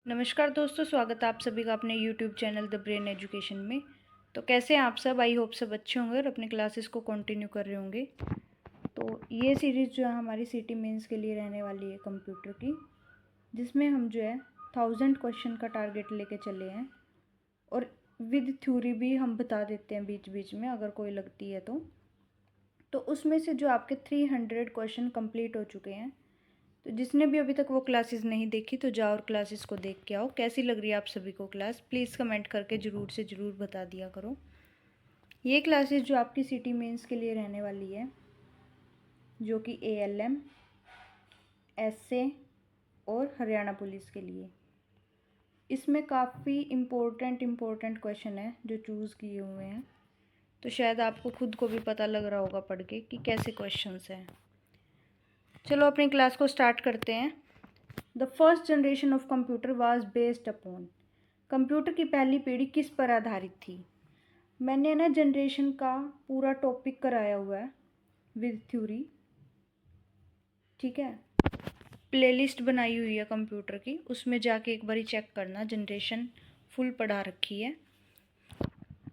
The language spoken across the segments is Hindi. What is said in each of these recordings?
नमस्कार दोस्तों, स्वागत है आप सभी का अपने YouTube channel the brain education में। तो कैसे हैं आप सब? आई होप सब अच्छे होंगे और अपने क्लासेस को कंटिन्यू कर रहे होंगे। तो ये सीरीज़ जो है हमारी सिटी मेंस के लिए रहने वाली है कंप्यूटर की, जिसमें हम जो है 1000 क्वेश्चन का टारगेट लेके चले हैं और विद थ्योरी भी हम बता देते हैं बीच बीच में अगर कोई लगती है तो उसमें से जो आपके 300 क्वेश्चन कंप्लीट हो चुके हैं। तो जिसने भी अभी तक वो क्लासेस नहीं देखी तो जाओ और क्लासेस को देख के आओ। कैसी लग रही है आप सभी को क्लास? प्लीज़ कमेंट करके ज़रूर से ज़रूर बता दिया करो। ये क्लासेस जो आपकी सिटी मेंस के लिए रहने वाली है, जो कि ALM, SA और हरियाणा पुलिस के लिए, इसमें काफ़ी इम्पोर्टेंट क्वेश्चन है जो चूज़ किए हुए हैं। तो शायद आपको खुद को भी पता लग रहा होगा पढ़ के कि कैसे क्वेश्चंस हैं। चलो अपनी क्लास को स्टार्ट करते हैं। The first generation of computer was based upon. Computer की पहली पीढ़ी किस पर आधारित थी? मैंने ना जनरेशन का पूरा टॉपिक कराया हुआ है विद थ्योरी, ठीक है। प्लेलिस्ट बनाई हुई है कंप्यूटर की, उसमें जाके एक बारी चेक करना, जनरेशन फुल पढ़ा रखी है।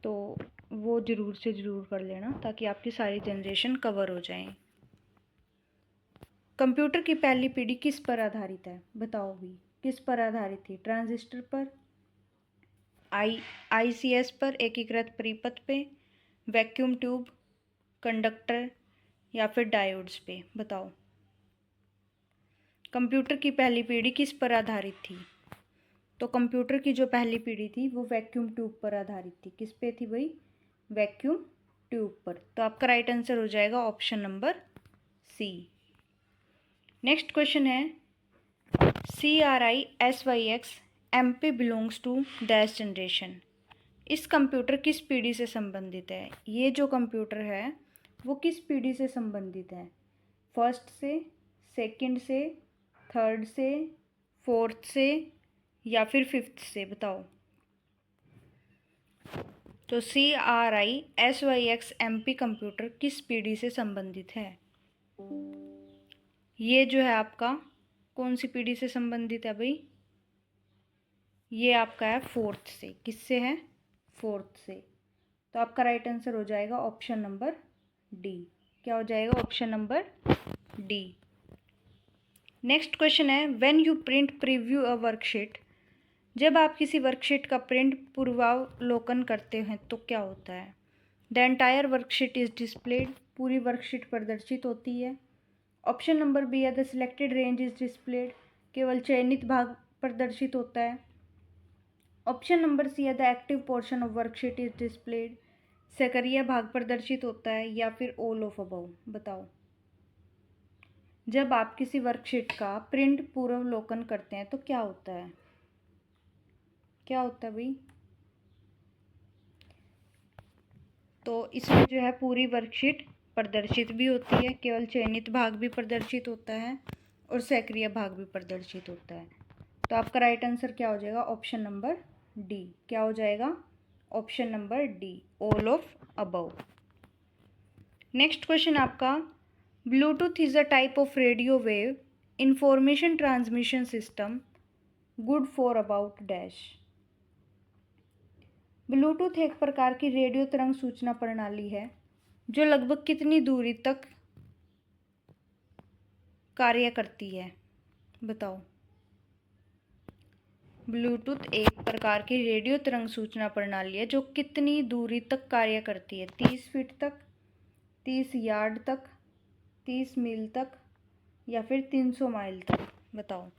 तो वो ज़रूर से ज़रूर कर लेना ताकि आपकी सारी जनरेशन कवर हो जाए। कंप्यूटर की पहली पीढ़ी किस पर आधारित है? बताओ भी, किस पर आधारित थी? ट्रांजिस्टर पर, ICS पर, एकीकृत परिपथ पे, वैक्यूम ट्यूब, कंडक्टर या फिर डायोड्स पे? बताओ कंप्यूटर की पहली पीढ़ी किस पर आधारित थी? तो कंप्यूटर की जो पहली पीढ़ी थी वो वैक्यूम ट्यूब पर आधारित थी। किस पे थी भाई? वैक्यूम ट्यूब पर। तो आपका राइट आंसर हो जाएगा option number C. Next question है, CRISYX MP belongs to dash generation. इस कंप्यूटर किस पीढ़ी से संबंधित है? ये जो कंप्यूटर है वो किस पीढ़ी से संबंधित है? फर्स्ट से, सेकंड से, थर्ड से, फोर्थ से या फिर फिफ्थ से? बताओ। तो CRISYX MP कंप्यूटर किस पीढ़ी से संबंधित है? ये जो है आपका कौन सी पीढ़ी से संबंधित है भाई? ये आपका है फोर्थ से। किससे है? फोर्थ से। तो आपका राइट आंसर हो जाएगा ऑप्शन नंबर डी। क्या हो जाएगा? Option number D. Next question है, when you print preview a worksheet. जब आप किसी वर्कशीट का प्रिंट पूर्वावलोकन करते हैं तो क्या होता है? The entire worksheet is displayed. पूरी वर्कशीट प्रदर्शित होती है। ऑप्शन नंबर बी है the selected range is displayed. केवल चयनित भाग प्रदर्शित होता है। ऑप्शन नंबर सी है the active portion of worksheet is displayed. सक्रिय भाग प्रदर्शित होता है। या फिर ऑल ऑफ अबव? बताओ। जब आप किसी वर्कशीट का प्रिंट पूर्वावलोकन करते हैं तो क्या होता है? क्या होता है भाई? तो इसमें जो है पूरी वर्कशीट प्रदर्शित भी होती है, केवल चयनित भाग भी प्रदर्शित होता है और सक्रिय भाग भी प्रदर्शित होता है। तो आपका राइट आंसर क्या हो जाएगा? Option number D. क्या हो जाएगा? Option number D, all of above. Next question आपका, Bluetooth is a type of radio wave information transmission system good for about dash. Bluetooth एक प्रकार की रेडियो तरंग सूचना प्रणाली है जो लगभग कितनी दूरी तक कार्य करती है? बताओ। ब्लूटूथ एक प्रकार की रेडियो तरंग सूचना प्रणाली है जो कितनी दूरी तक कार्य करती है? 30 फीट तक, 30 यार्ड तक, 30 मील तक या फिर 300 माइल तक? बताओ।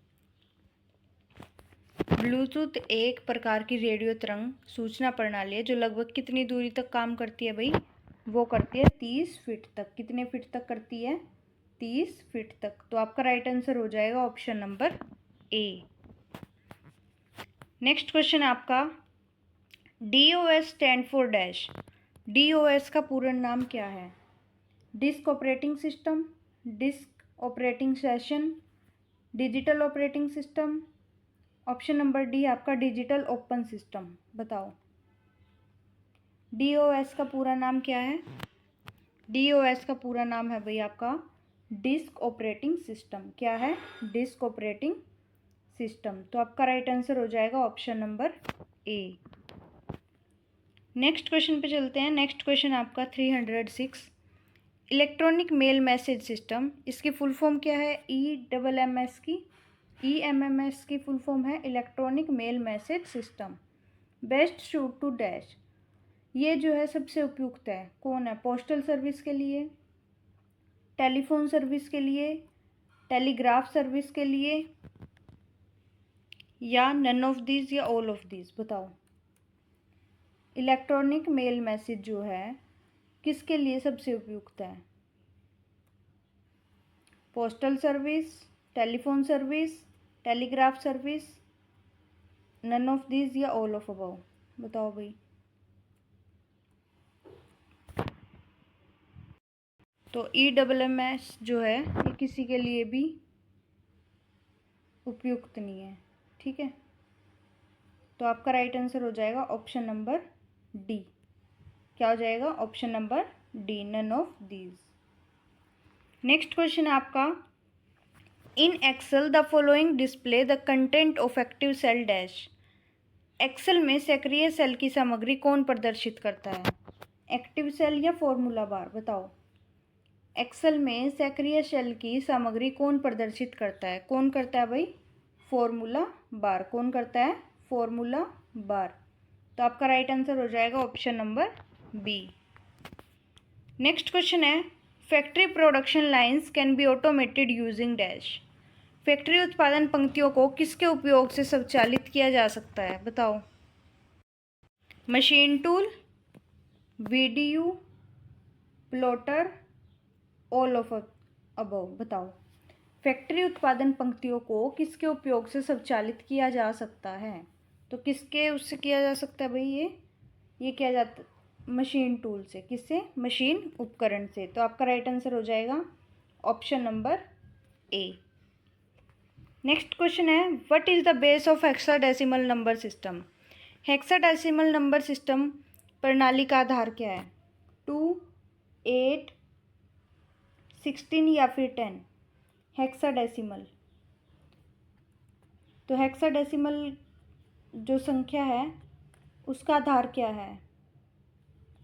ब्लूटूथ एक प्रकार की रेडियो तरंग सूचना प्रणाली है जो लगभग कितनी दूरी तक काम करती है भाई? वो करती है 30 फीट तक। कितने फीट तक करती है? 30 फीट तक। तो आपका राइट आंसर हो जाएगा option number A. Next question है आपका, DOS stand for dash. DOS का पूर्ण नाम क्या है? Disk operating system, disk operating session, digital operating system. Option number D आपका डिजिटल ओपन सिस्टम। बताओ। DOS का पूरा नाम क्या है? DOS का पूरा नाम है भाई आपका डिस्क ऑपरेटिंग सिस्टम। क्या है? Disk operating system. तो आपका राइट आंसर हो जाएगा option number A. Next question पे चलते हैं। नेक्स्ट क्वेश्चन आपका 306, इलेक्ट्रॉनिक मेल मैसेज सिस्टम, इसकी फुल फॉर्म क्या है? EMMS की EMMS की फुल फॉर्म है electronic mail message system. Best suit to dash, ये जो है सबसे उपयुक्त है, कौन है? पोस्टल सर्विस के लिए, टेलीफोन सर्विस के लिए, टेलीग्राफ सर्विस के लिए, या नन ऑफ दिस या ऑल ऑफ दिस? बताओ। इलेक्ट्रॉनिक मेल मैसेज जो है किसके लिए सबसे उपयुक्त है? Postal service, telephone service, telegraph service, none of this या ऑल ऑफ अबव? बताओ भाई। तो EMMS जो है ये किसी के लिए भी उपयुक्त नहीं है, ठीक है। तो आपका राइट आंसर हो जाएगा ऑप्शन नंबर डी। क्या हो जाएगा? Option number D, none of these. Next question है आपका, in Excel the following display the content of active cell dash. Excel में सक्रिय सेल की सामग्री कौन प्रदर्शित करता है? एक्टिव सेल या फॉर्मूला बार? बताओ। एक्सेल में सक्रिय सेल की सामग्री कौन प्रदर्शित करता है? कौन करता है भाई? Formula bar. कौन करता है? Formula bar. तो आपका राइट आंसर हो जाएगा option number B. Next question है, factory production lines can be automated using dash. फैक्ट्री उत्पादन पंक्तियों को किसके उपयोग से स्वचालित किया जा सकता है? बताओ। Machine tool, VDU, plotter, all of above? बताओ। फैक्ट्री उत्पादन पंक्तियों को किसके उपयोग से स्वचालित किया जा सकता है? तो किसके उससे किया जा सकता है भाई? ये किया जाता मशीन टूल से। किससे? मशीन उपकरण से। तो आपका राइट आंसर हो जाएगा option number A. Next question है, what is the base of hexadecimal number system. Hexadecimal number system प्रणाली का आधार क्या है? 2, 8, 16 या फिर 10? हेक्साडेसिमल। तो हेक्साडेसिमल जो संख्या है उसका आधार क्या है?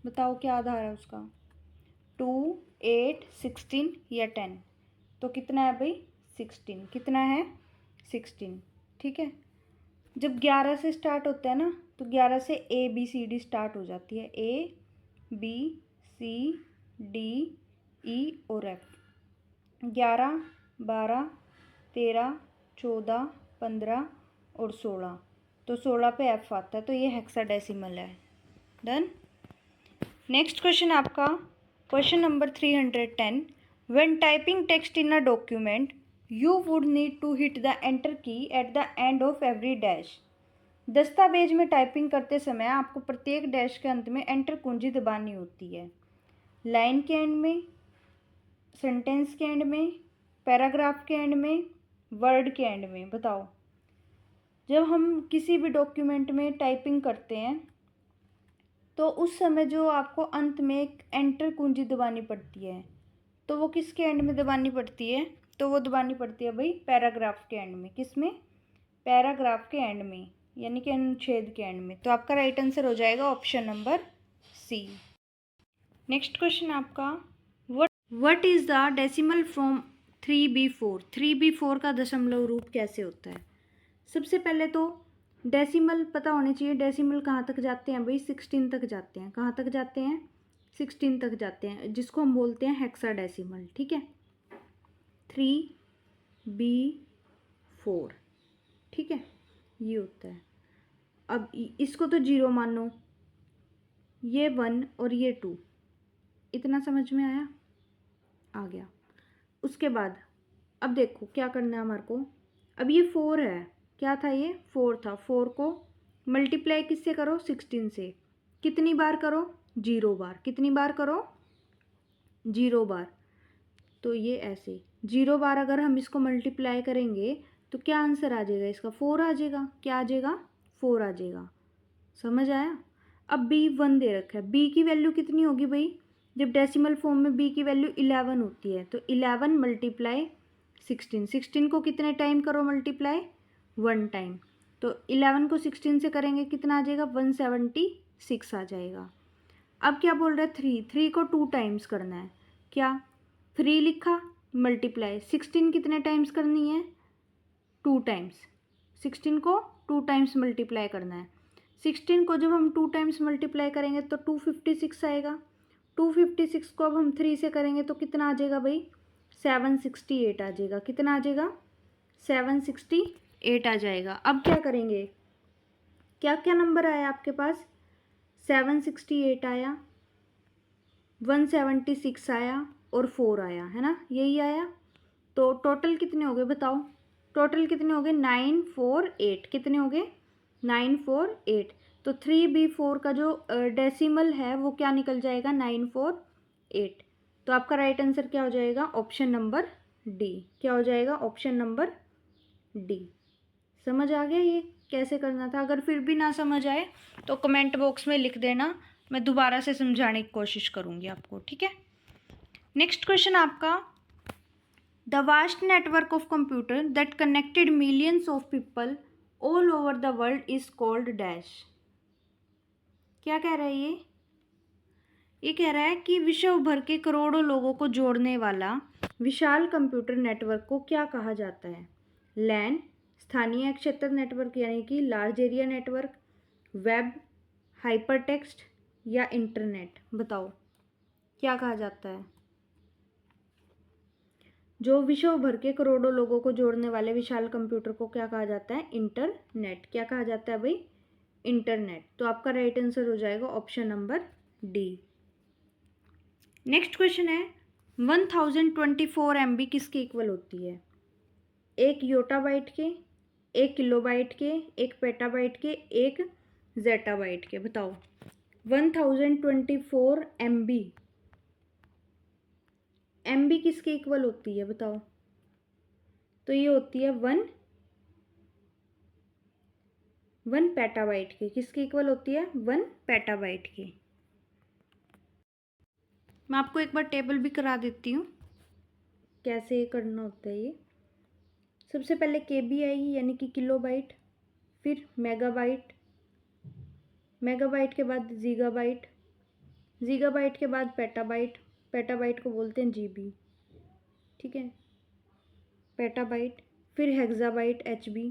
बताओ क्या आधार है उसका? 2, 8, 16 या 10? तो कितना है भाई? 16। कितना है? 16, ठीक है। जब 11 से स्टार्ट होता है ना, तो 11 से ABCD स्टार्ट हो जाती है। ABCD E और F। 11, 12, 13, 14, 15 और 16। तो 16 पे F आता है, तो ये हेक्साडेसिमल है। डन। नेक्स्ट क्वेश्चन आपका question number 310, when typing text in a document you would need to hit the enter key at the end of every dash. दस्तावेज में टाइपिंग करते समय आपको प्रत्येक डैश के अंत में एंटर कुंजी दबानी होती है। लाइन के एंड में, सेंटेंस के एंड में, पैराग्राफ के एंड में, वर्ड के एंड में? बताओ। जब हम किसी भी डॉक्यूमेंट में टाइपिंग करते हैं तो उस समय जो आपको अंत में एक एंटर कुंजी दबानी पड़ती है, तो वो किसके एंड में दबानी पड़ती है? तो वो दबानी पड़ती है भाई पैराग्राफ के एंड में। किस में? पैराग्राफ के एंड में, यानी कि अनुच्छेद के एंड में। तो आपका राइट आंसर हो जाएगा option number C. Next question आपका, what is the decimal from 3B4। 3B4 का दशमलव रूप कैसे होता है? सबसे पहले तो डेसिमल पता होने चाहिए। डेसिमल कहाँ तक जाते हैं भाई? 16 तक जाते हैं। कहाँ तक जाते हैं? 16 तक जाते हैं, जिसको हम बोलते हैं हेक्साडेसिमल, ठीक है। 3B4, ठीक है, ये होता है। अब इसको तो 0 मानो, ये 1 और ये 2। इतना समझ में आया? आ गया। उसके बाद अब देखो क्या करना है हमारे को। अब ये 4 है, क्या था? ये 4 था। 4 को मल्टीप्लाई किससे करो? 16 से। कितनी बार करो? 0 बार। कितनी बार करो? 0 बार। तो ये ऐसे 0 बार अगर हम इसको मल्टीप्लाई करेंगे तो क्या आंसर आ जाएगा इसका? 4 आ जाएगा। क्या आ जाएगा? 4 आ जाएगा। समझ आया? अब B1 दे रखा है। B की वैल्यू कितनी होगी भाई? जब डेसिमल फॉर्म में B की वैल्यू 11 होती है, तो 11 मल्टीप्लाई 16। 16 को कितने टाइम करो मल्टीप्लाई? 1 टाइम। तो 11 को 16 से करेंगे कितना आ जाएगा, 176 आ जाएगा। अब क्या बोल रहा है, 3 को 2 टाइम्स करना है। क्या, 3 लिखा, मल्टीप्लाई 16 कितने टाइम्स करनी है, 2 टाइम्स। 16 को 2 टाइम्स मल्टीप्लाई करना है। 16 को जब हम 2 टाइम्स मल्टीप्लाई करेंगे तो 256 आएगा। 256 को अब हम 3 से करेंगे तो कितना आ जाएगा भाई, 768 आ जाएगा। कितना आ जाएगा, 768 आ जाएगा। अब क्या करेंगे, क्या क्या नंबर आया आपके पास, 768 आया, 176 आया और 4 आया, है ना, यही आया। तो टोटल कितने हो गए बताओ, टोटल कितने हो गए, 948। कितने हो गए, 948। तो 3B4 का जो डेसिमल है वो क्या निकल जाएगा, 948। तो आपका राइट आंसर क्या हो जाएगा, ऑप्शन नंबर डी। क्या हो जाएगा, ऑप्शन नंबर डी। समझ आ गया ये कैसे करना था। अगर फिर भी ना समझ आए तो कमेंट बॉक्स में लिख देना, मैं दोबारा से समझाने की कोशिश करूँगी आपको, ठीक है। नेक्स्ट क्वेश्चन आपका, the vast network of computer that connected millions of people all over the world is called dash. क्या कह रहा है ये कह रहा है कि विश्व भर के करोड़ों लोगों को जोड़ने वाला विशाल कंप्यूटर नेटवर्क को क्या कहा जाता है। लैन, स्थानीय क्षेत्र नेटवर्क यानी कि large area network, web, hypertext या इंटरनेट। बताओ क्या कहा जाता है। जो विश्व भर के करोड़ों लोगों को जोड़ने वाले विशाल कंप्यूटर को क्या कहा जाता है, इंटरनेट। क्या कहा जाता है भाई, इंटरनेट। तो आपका राइट आंसर हो जाएगा option number D. Next question है, 1024 MB किसके इक्वल होती है, एक योटाबाइट के, एक किलोबाइट के, एक पेटाबाइट के, एक जेटाबाइट के। बताओ 1024 MB किसके इक्वल होती है बताओ। तो ये होती है 1 पेटाबाइट की। किसके इक्वल होती है, 1 पेटाबाइट की। मैं आपको एक बार टेबल भी करा देती हूँ कैसे करना होता है ये। सबसे पहले KB आएगी यानी कि किलोबाइट, फिर मेगाबाइट, मेगाबाइट के बाद जीगाबाइट, जीगाबाइट के बाद पेटाबाइट, पेटाबाइट को बोलते हैं GB, ठीक है, पेटाबाइट, फिर हेक्साबाइट HB,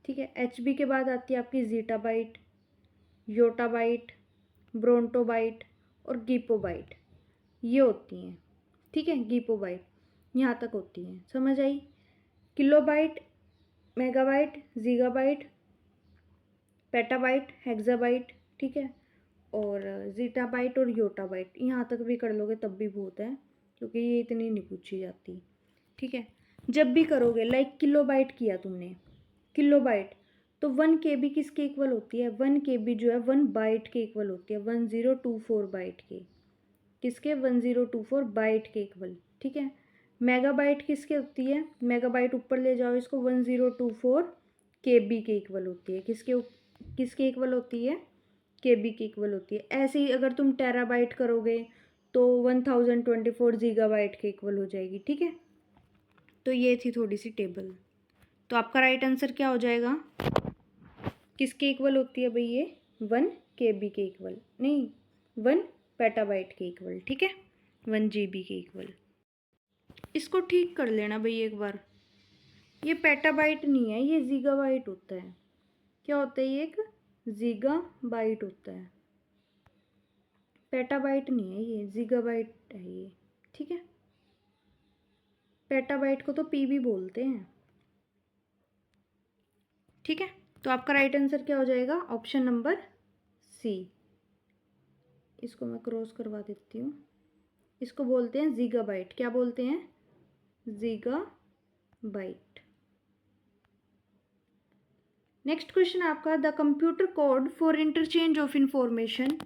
ठीक है। HB के बाद आती है आपकी जीटाबाइट, योटाबाइट, ब्रोंटोबाइट और गीपोबाइट, ये होती हैं, ठीक है। गीपोबाइट यहाँ तक होती हैं, समझ आई। Kilobyte, megabyte, gigabyte, petabyte, exabyte, ठीक है, और जीटाबाइट और योटाबाइट, यहाँ तक भी कर लोगे तब भी बहुत है क्योंकि ये इतनी नहीं पूछी जाती, ठीक है। जब भी करोगे लाइक किलोबाइट किया तुमने, किलोबाइट, तो 1 KB किसके इक्वल होती है, 1 KB जो है 1 बाइट के इक्वल होती है, 1024 बाइट के। किसके, 1024 बाइट के इक्वल, ठीक है। मेगाबाइट किसके होती है, मेगाबाइट ऊपर ले जाओ इसको, 1024 KB के इक्वल होती है। किसके इक्वल होती है, KB के इक्वल होती है। ऐसे ही अगर तुम टेराबाइट करोगे तो 1024 गीगाबाइट के इक्वल हो जाएगी, ठीक है। तो ये थी थोड़ी सी टेबल। तो आपका राइट आंसर क्या हो जाएगा, किसके इक्वल होती है भाई ये, 1 KB के इक्वल, नहीं 1 पेटाबाइट के इक्वल, ठीक है, 1 GB के इक्वल। इसको ठीक कर लेना भाई एक बार, ये पेटाबाइट नहीं है, ये जीगाबाइट होता है। क्या होता है ये, एक जीगाबाइट होता है, पेटाबाइट नहीं है, ये जीगाबाइट है ये, ठीक है। पेटाबाइट को तो PB बोलते हैं, ठीक है। तो आपका राइट आंसर क्या हो जाएगा, ऑप्शन नंबर C। इसको मैं क्रॉस करवा देती हूँ, इसको बोलते हैं जीगाबाइट। क्या बोलते हैं, जीगाबाइट। नेक्स्ट क्वेश्चन आपका, the computer code for interchange of information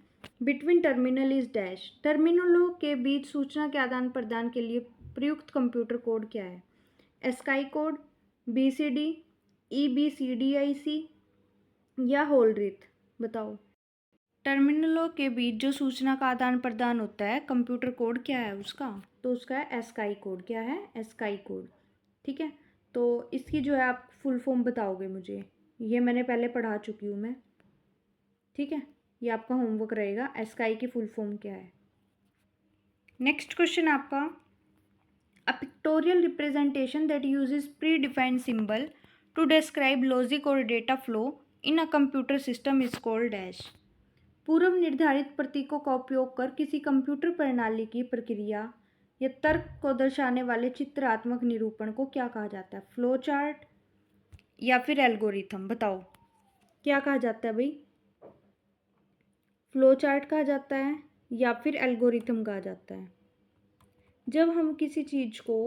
between terminal is dash. टर्मिनलों के बीच सूचना के आदान प्रदान के लिए प्रयुक्त कंप्यूटर कोड क्या है, एस्काई कोड, BCD, EBCDIC या होलरीथ। बताओ टर्मिनलों के बीच जो सूचना का आदान प्रदान होता है कंप्यूटर कोड क्या है उसका, तो उसका है एस्काई कोड। क्या है, एस्काई कोड, ठीक है। तो इसकी जो है आप फुल फॉर्म बताओगे मुझे, ये मैंने पहले पढ़ा चुकी हूँ मैं, ठीक है। ये आपका होमवर्क रहेगा, एस्काई की फुल फॉर्म क्या है। नेक्स्ट क्वेश्चन आपका, A pictorial representation that uses predefined symbol to describe logic or data flow in a computer system is called dash. पूर्व निर्धारित प्रतीकों का उपयोग कर किसी कंप्यूटर प्रणाली की प्रक्रिया या तर्क को दर्शाने वाले चित्रात्मक निरूपण को क्या कहा जाता है? फ्लो चार्ट या फिर एल्गोरिथम? बताओ क्या कहा जाता है भाई? फ्लो चार्ट कहा जाता है या फिर एल्गोरिथम कहा जाता है? जब हम किसी चीज़ को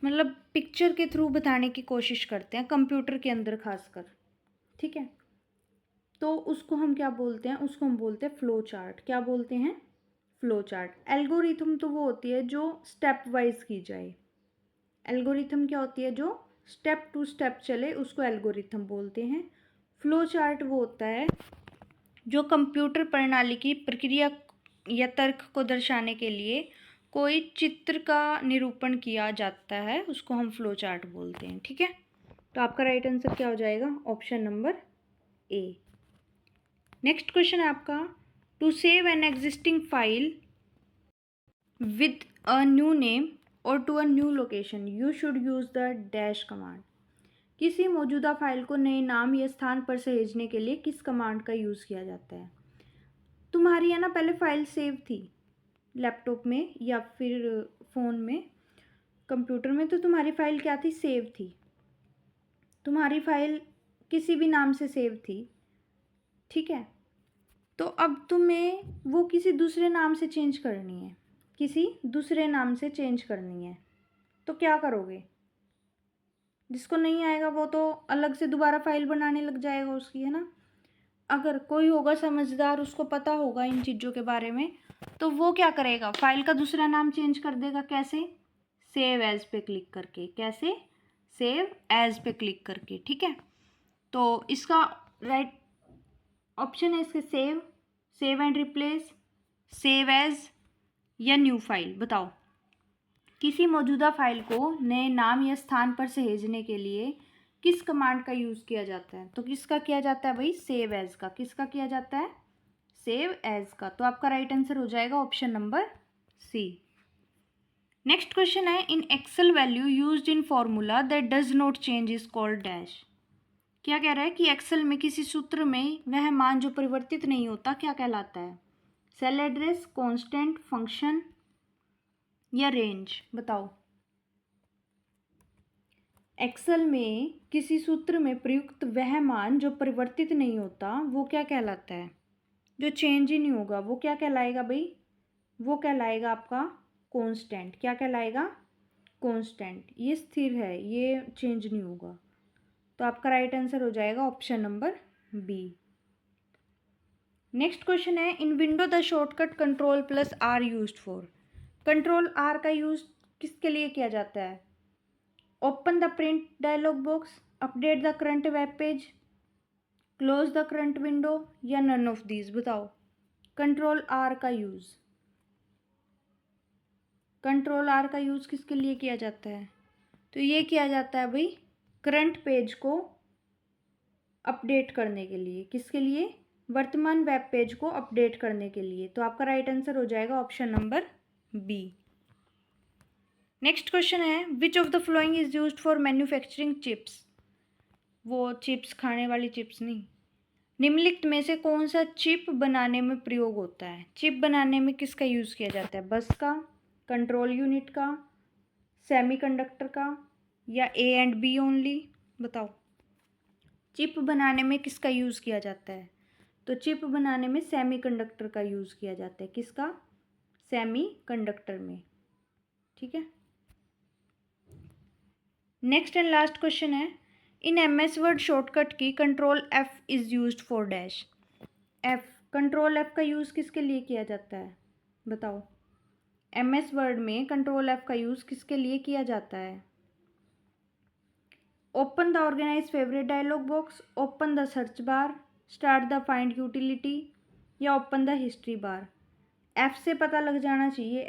मतलब पिक्चर के थ्रू बताने की कोशिश करते हैं कंप्यूटर के अंदर खासकर, ठीक है, तो उसको हम क्या बोलते हैं? उसको हम बोलते हैं फ्लो चार्ट। क्या बोलते हैं? Flow chart. एल्गोरिथम तो वो होती है जो स्टेप वाइज की जाए। एल्गोरिथम क्या होती है? जो स्टेप टू स्टेप चले, उसको एल्गोरिथम बोलते हैं। फ्लो चार्ट वो होता है जो कंप्यूटर प्रणाली की प्रक्रिया या तर्क को दर्शाने के लिए कोई चित्र का निरूपण किया जाता है, उसको हम फ्लो चार्ट बोलते हैं, ठीक है। तो आपका राइट आंसर क्या हो जाएगा? Option number A. Next question है आपका, to save an existing file with a new name or to a new location you should use the dash command. किसी मौजूदा फाइल को नए नाम या स्थान पर सहेजने के लिए किस कमांड का यूज़ किया जाता है? तुम्हारी है ना पहले फाइल सेव थी लैपटॉप में या फिर फ़ोन में, कंप्यूटर में, तो तुम्हारी फ़ाइल क्या थी? सेव थी। तुम्हारी फ़ाइल किसी भी नाम से सेव थी, ठीक है। तो अब तुम्हें वो किसी दूसरे नाम से चेंज करनी है, किसी दूसरे नाम से चेंज करनी है, तो क्या करोगे? जिसको नहीं आएगा वो तो अलग से दोबारा फाइल बनाने लग जाएगा उसकी, है ना। अगर कोई होगा समझदार, उसको पता होगा इन चीज़ों के बारे में, तो वो क्या करेगा? फाइल का दूसरा नाम चेंज कर देगा। कैसे? सेव एज पे क्लिक करके। कैसे? सेव एज पे क्लिक करके, ठीक है। तो इसका राइट ऑप्शन है इसके save, save and replace, save as या न्यू फाइल। बताओ किसी मौजूदा फाइल को नए नाम या स्थान पर सहेजने के लिए किस कमांड का यूज़ किया जाता है? तो किसका किया जाता है भाई? सेव एज का। किसका किया जाता है? सेव एज का। तो आपका राइट आंसर हो जाएगा option number C. Next question है, in Excel value used in formula that does not change is called dash. क्या कह रहा है कि एक्सेल में किसी सूत्र में वह मान जो परिवर्तित नहीं होता क्या कहलाता है? सेल एड्रेस, कांस्टेंट, फंक्शन या रेंज? बताओ एक्सेल में किसी सूत्र में प्रयुक्त वह मान जो परिवर्तित नहीं होता वो क्या कहलाता है? जो चेंज ही नहीं होगा वो क्या कहलाएगा भाई? वो कहलाएगा आपका कांस्टेंट। क्या कहलाएगा? कांस्टेंट। ये स्थिर है, ये चेंज नहीं होगा। तो आपका राइट आंसर हो जाएगा option number B. Next question है, in window the shortcut control plus R used for. Control R का यूज किसके लिए किया जाता है? Open the print dialog box, update the current web page, close the current window या नन ऑफ दीज? बताओ कंट्रोल आर का यूज़, कंट्रोल आर का यूज़ किसके लिए किया जाता है? तो ये किया जाता है भाई करंट पेज को अपडेट करने के लिए। किसके लिए? वर्तमान वेब पेज को अपडेट करने के लिए। तो आपका राइट आंसर हो जाएगा option number B. Next question है, which of the following is used for manufacturing chips. वो चिप्स खाने वाली चिप्स नहीं। निम्नलिखित में से कौन सा चिप बनाने में प्रयोग होता है? चिप बनाने में किसका यूज़ किया जाता है? बस का, कंट्रोल यूनिट का, सेमीकंडक्टर का या ए एंड बी ओनली? बताओ चिप बनाने में किसका यूज़ किया जाता है? तो चिप बनाने में सेमीकंडक्टर का यूज़ किया जाता है। किसका? सेमीकंडक्टर में, ठीक है। नेक्स्ट एंड लास्ट क्वेश्चन है, in MS Word shortcut key control F is used for dash. F, control F का यूज़ किसके लिए किया जाता है? बताओ एमएस वर्ड में कंट्रोल एफ का यूज़ किसके लिए किया जाता है? Open the organise favourite dialog box, open the search bar, start the find utility या open the history bar? F से पता लग जाना चाहिए।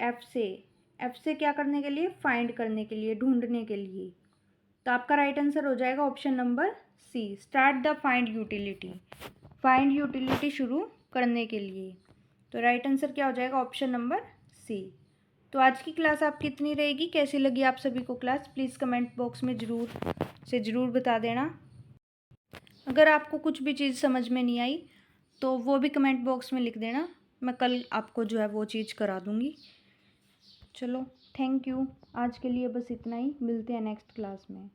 एफ से क्या करने के लिए? फाइंड करने के लिए, ढूंढने के लिए। तो आपका राइट आंसर हो जाएगा option number C, start the find utility. Find utility शुरू करने के लिए। तो राइट आंसर क्या हो जाएगा ऑप्शन नंबर सी। तो आज की क्लास आपकी इतनी रहेगी। कैसी लगी आप सभी को क्लास, प्लीज़ कमेंट बॉक्स में ज़रूर बता देना। अगर आपको कुछ भी चीज़ समझ में नहीं आई तो वो भी कमेंट बॉक्स में लिख देना, मैं कल आपको जो है वो चीज़ करा दूँगी। चलो, थैंक यू। आज के लिए बस इतना ही, मिलते हैं नेक्स्ट क्लास में।